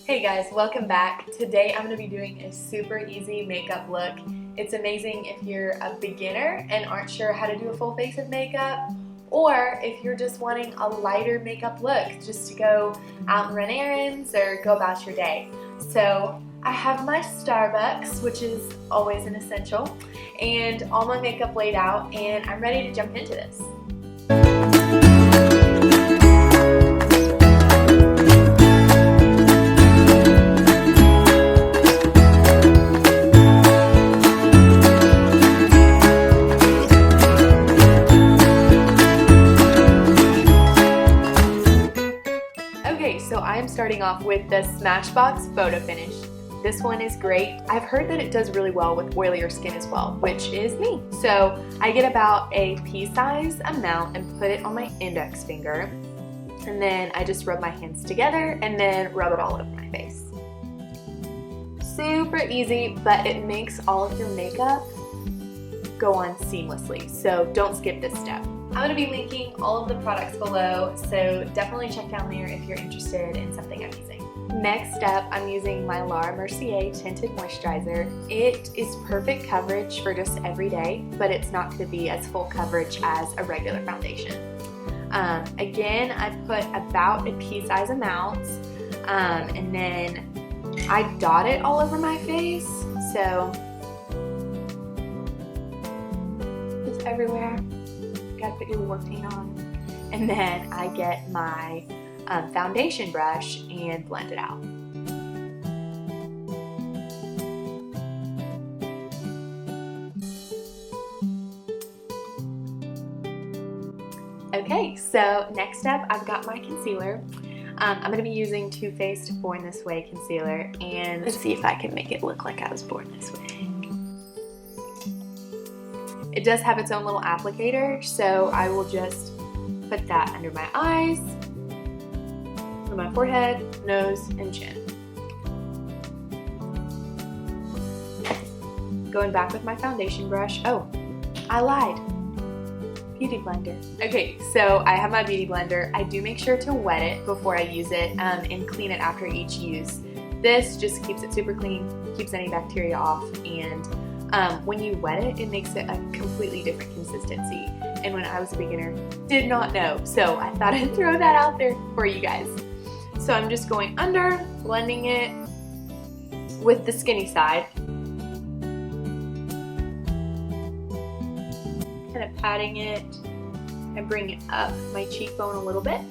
Hey guys, welcome back. Today I'm going to be doing a super easy makeup look. It's amazing if you're a beginner and aren't sure how to do a full face of makeup, or if you're just wanting a lighter makeup look just to go out and run errands or go about your day. So I have my Starbucks, which is always an essential, and all my makeup laid out, and I'm ready to jump into this. So I'm starting off with the Smashbox Photo Finish. This one is great. I've heard that it does really well with oilier skin as well, which is me. So I get about a pea-size amount and put it on my index finger. And then I just rub my hands together and then rub it all over my face. Super easy, but it makes all of your makeup go on seamlessly. So don't skip this step. I'm going to be linking all of the products below, so definitely check down there if you're interested in something I'm using. Next up, I'm using my Laura Mercier Tinted Moisturizer. It is perfect coverage for just every day, but it's not going to be as full coverage as a regular foundation. Again, I put about a pea-size amount, and then I dot it all over my face, so it's everywhere. Gotta put your war paint on. And then I get my foundation brush and blend it out. Okay, so next up I've got my concealer. I'm going to be using Too Faced Born This Way concealer, and let's see if I can make it look like I was born this way. It does have its own little applicator, so I will just put that under my eyes, on my forehead, nose, and chin. Going back with my foundation brush. Oh, I lied. Beauty blender. Okay, so I have my beauty blender. I do make sure to wet it before I use it and clean it after each use. This just keeps it super clean, keeps any bacteria off, and when you wet it, it makes it a completely different consistency. And when I was a beginner, did not know. So I thought I'd throw that out there for you guys. So I'm just going under, blending it with the skinny side. Kind of patting it and bring it up my cheekbone a little bit.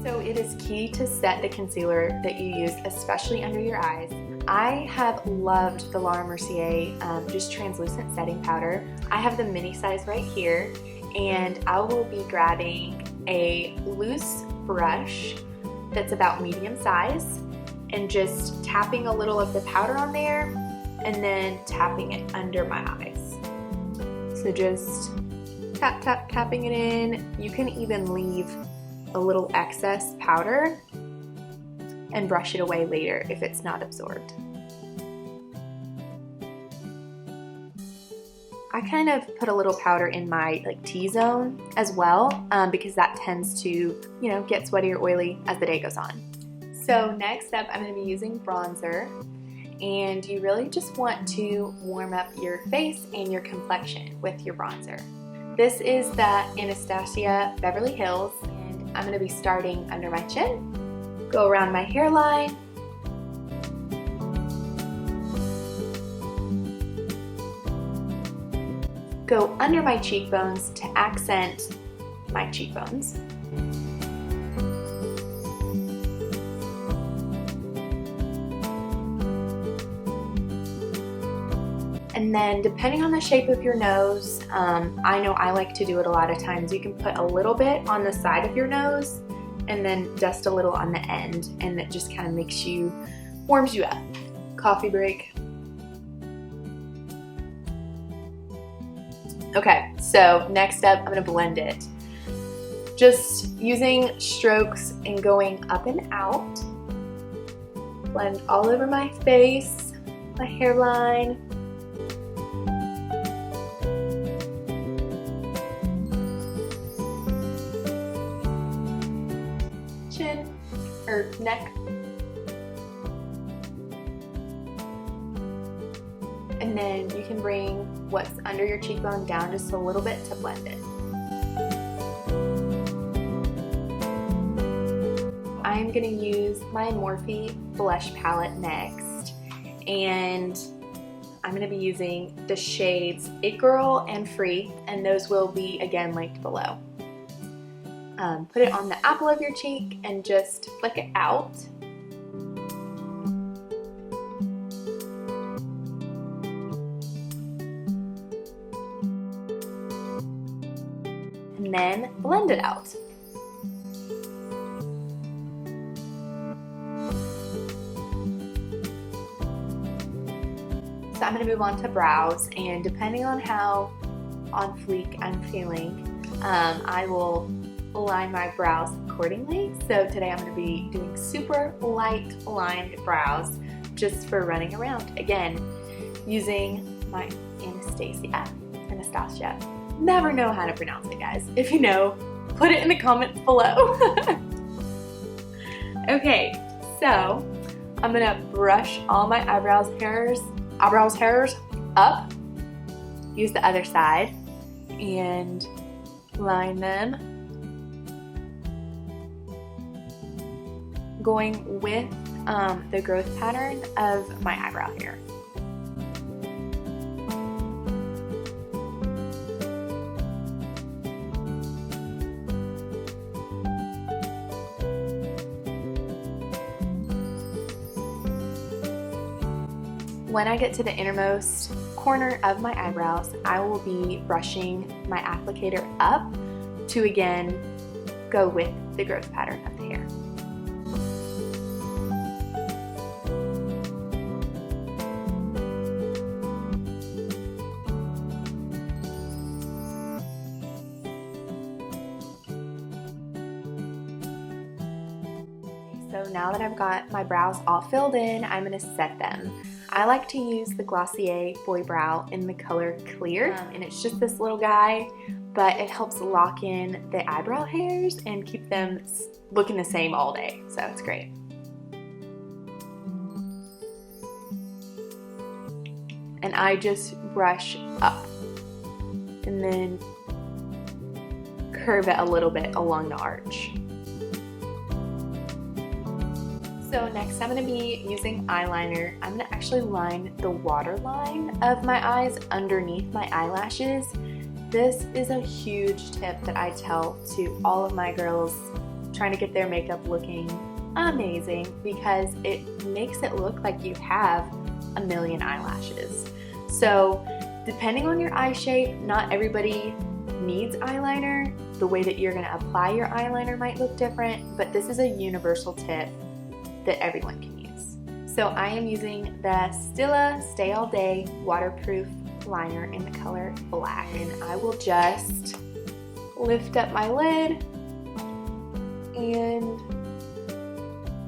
So it is key to set the concealer that you use, especially under your eyes. I have loved the Laura Mercier just translucent setting powder. I have the mini size right here, and I will be grabbing a loose brush that's about medium size and just tapping a little of the powder on there and then tapping it under my eyes. So just tap, tap, tapping it in. You can even leave a little excess powder and brush it away later if it's not absorbed. I kind of put a little powder in my T-zone as well because that tends to, get sweaty or oily as the day goes on. So next up, I'm going to be using bronzer, and you really just want to warm up your face and your complexion with your bronzer. This is the Anastasia Beverly Hills. I'm going to be starting under my chin, go around my hairline, go under my cheekbones to accent my cheekbones. And then depending on the shape of your nose, I know I like to do it a lot of times. You can put a little bit on the side of your nose and then dust a little on the end, and it just kind of warms you up. Coffee break. Okay, so next up, I'm gonna blend it. Just using strokes and going up and out. Blend all over my face, my hairline. chin or neck. And then you can bring what's under your cheekbone down just a little bit to blend it. I'm gonna use my Morphe blush palette next, and I'm gonna be using the shades It Girl and Free, and those will be again linked below. Put it on the apple of your cheek and just flick it out. And then blend it out. So I'm going to move on to brows, and depending on how on fleek I'm feeling, I will line my brows accordingly. So today I'm going to be doing super light lined brows just for running around. Again, using my Anastasia. Never know how to pronounce it, guys. If you know, put it in the comments below. Okay, so I'm going to brush all my eyebrows hairs up, use the other side, and line them, going with the growth pattern of my eyebrow hair. When I get to the innermost corner of my eyebrows, I will be brushing my applicator up to again go with the growth pattern of the hair. So now that I've got my brows all filled in, I'm going to set them. I like to use the Glossier Boy Brow in the color Clear, and it's just this little guy, but it helps lock in the eyebrow hairs and keep them looking the same all day, so it's great. And I just brush up and then curve it a little bit along the arch. So next I'm going to be using eyeliner. I'm going to actually line the waterline of my eyes underneath my eyelashes. This is a huge tip that I tell to all of my girls trying to get their makeup looking amazing, because it makes it look like you have a million eyelashes. So depending on your eye shape, not everybody needs eyeliner. The way that you're going to apply your eyeliner might look different, but this is a universal tip that everyone can use. So I am using the Stila Stay All Day waterproof liner in the color Black, and I will just lift up my lid and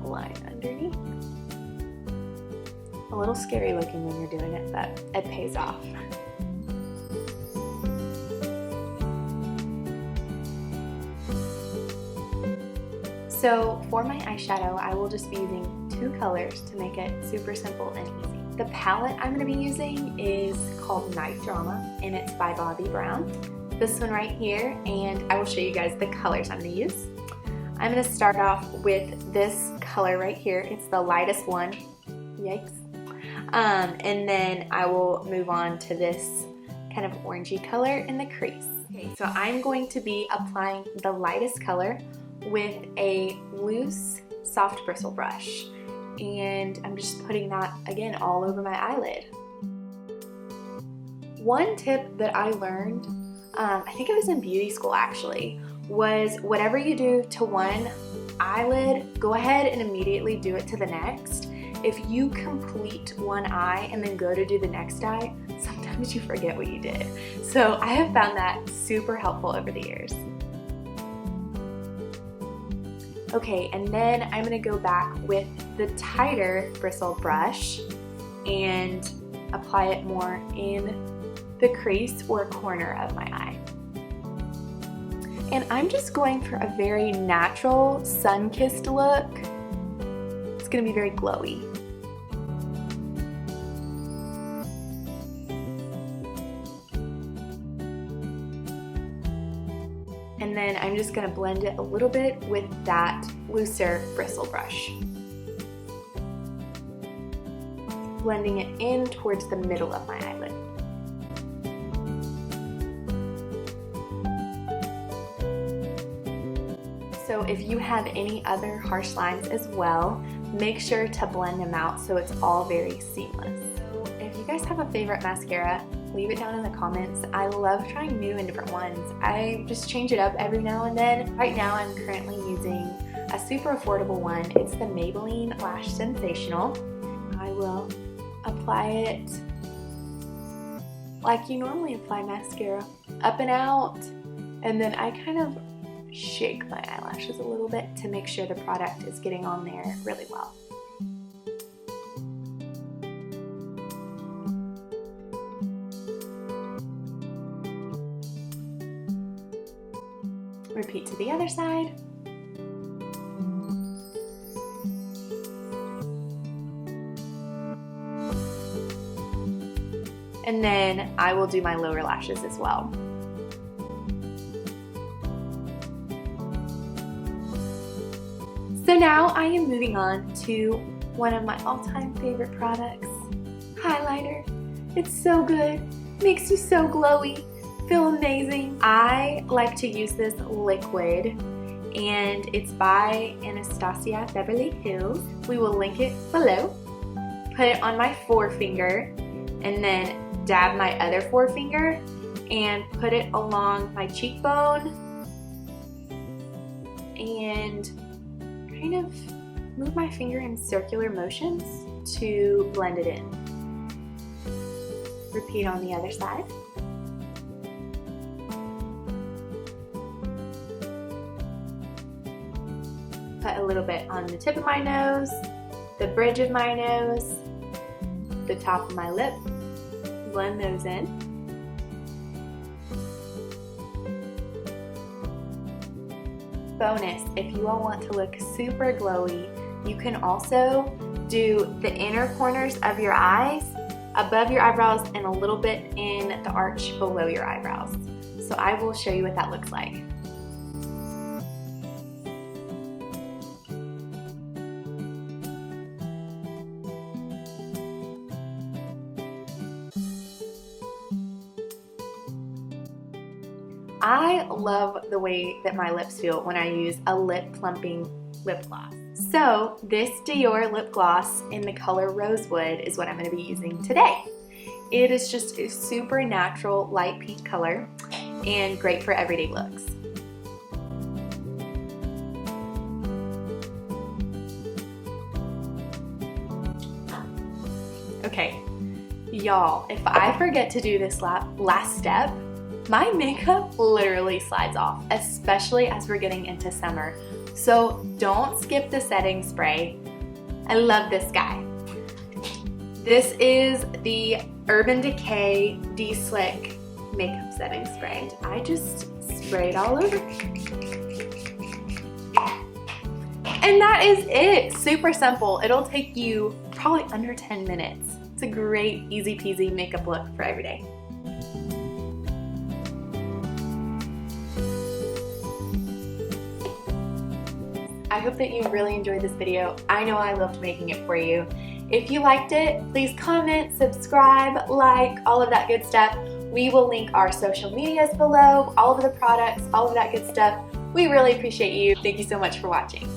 line underneath. A little scary looking when you're doing it, but it pays off. So for my eyeshadow, I will just be using 2 colors to make it super simple and easy. The palette I'm going to be using is called Night Drama, and it's by Bobbi Brown. This one right here, and I will show you guys the colors I'm going to use. I'm going to start off with this color right here. It's the lightest one. Yikes. And then I will move on to this kind of orangey color in the crease. Okay, so I'm going to be applying the lightest color with a loose, soft bristle brush. And I'm just putting that, again, all over my eyelid. One tip that I learned, I think it was in beauty school actually, was whatever you do to one eyelid, go ahead and immediately do it to the next. If you complete one eye and then go to do the next eye, sometimes you forget what you did. So I have found that super helpful over the years. Okay, and then I'm going to go back with the tighter bristle brush and apply it more in the crease or corner of my eye. And I'm just going for a very natural, sun-kissed look. It's gonna be very glowy. And then I'm just gonna blend it a little bit with that looser bristle brush. Blending it in towards the middle of my eyelid. So if you have any other harsh lines as well, make sure to blend them out so it's all very seamless. If you guys have a favorite mascara, leave it down in the comments. I love trying new and different ones. I just change it up every now and then. Right now I'm currently using a super affordable one. It's the Maybelline Lash Sensational. I will apply it like you normally apply mascara, up and out, and then I kind of shake my eyelashes a little bit to make sure the product is getting on there really well. Repeat to the other side. And then I will do my lower lashes as well. So now I am moving on to one of my all-time favorite products, eyeliner. It's so good, makes you so glowy, feel amazing. I like to use this liquid and it's by Anastasia Beverly Hills. We will link it below. Put it on my forefinger and then dab my other forefinger and put it along my cheekbone and kind of move my finger in circular motions to blend it in. Repeat on the other side. Put a little bit on the tip of my nose, the bridge of my nose, the top of my lip. Blend those in. Bonus, if you all want to look super glowy, you can also do the inner corners of your eyes, above your eyebrows, and a little bit in the arch below your eyebrows. So I will show you what that looks like. I love the way that my lips feel when I use a lip plumping lip gloss. So this Dior lip gloss in the color Rosewood is what I'm going to be using today. It is just a super natural light pink color and great for everyday looks. Okay, y'all, if I forget to do this last step, my makeup literally slides off, especially as we're getting into summer. So don't skip the setting spray. I love this guy. This is the Urban Decay De-Slick Makeup Setting Spray. I just spray it all over. And that is it. Super simple. It'll take you probably under 10 minutes. It's a great, easy peasy makeup look for every day. I hope that you really enjoyed this video. I know I loved making it for you. If you liked it, please comment, subscribe, like, all of that good stuff. We will link our social medias below, all of the products, all of that good stuff. We really appreciate you. Thank you so much for watching.